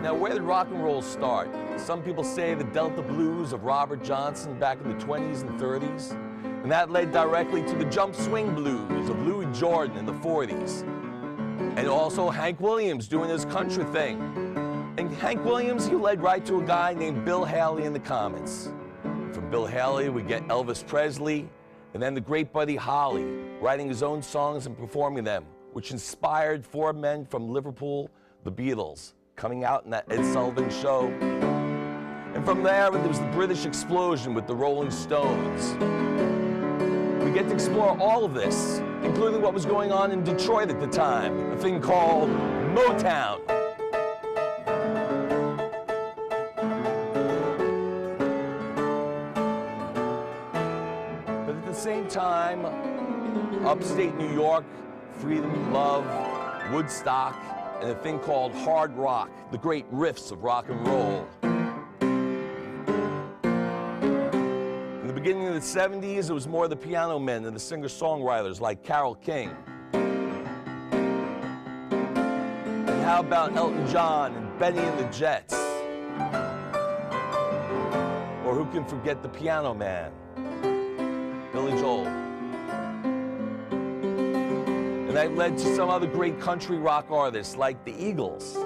Now, where did rock and roll start? Some people say the Delta blues of Robert Johnson back in the 20s and 30s. And that led directly to the jump swing blues of Louis Jordan in the 40s. And also Hank Williams doing his country thing. And Hank Williams, he led right to a guy named Bill Haley in the Comets. From Bill Haley, we get Elvis Presley, and then the great Buddy Holly, writing his own songs and performing them, which inspired four men from Liverpool, the Beatles, coming out in that Ed Sullivan Show. And from there was the British explosion with the Rolling Stones. We get to explore all of this, including what was going on in Detroit at the time, a thing called Motown. But at the same time, upstate New York, freedom, love, Woodstock, and a thing called hard rock, the great riffs of rock and roll. In the beginning of the 70s, it was more the piano men and the singer-songwriters like Carole King. And how about Elton John and Benny and the Jets? Or who can forget the piano man, Billy Joel? And that led to some other great country rock artists like the Eagles.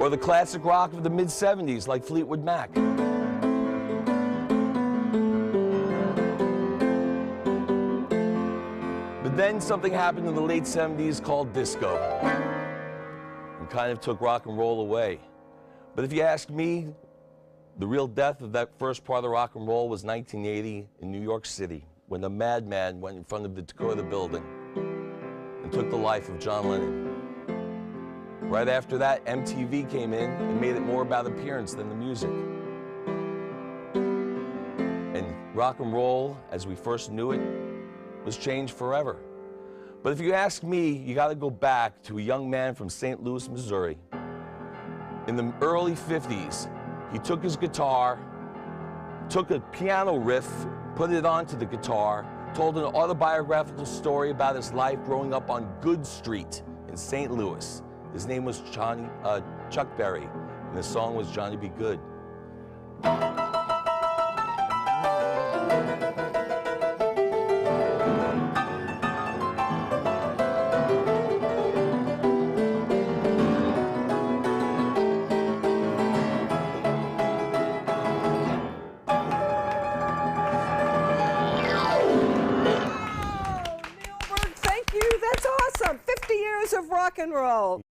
Or the classic rock of the mid-70s like Fleetwood Mac. But then something happened in the late 70s called disco. And kind of took rock and roll away. But if you ask me, the real death of that first part of rock and roll was 1980 in New York City, when a madman went in front of the Dakota building and took the life of John Lennon. Right after that, MTV came in and made it more about appearance than the music. And rock and roll, as we first knew it, was changed forever. But if you ask me, you gotta go back to a young man from St. Louis, Missouri. In the early 50s, he took his guitar, took a piano riff, put it onto the guitar, told an autobiographical story about his life growing up on Good Street in St. Louis. His name was Chuck Berry, and the song was Johnny Be Good. Neil Berg, thank you. That's awesome. 50 years of rock and roll.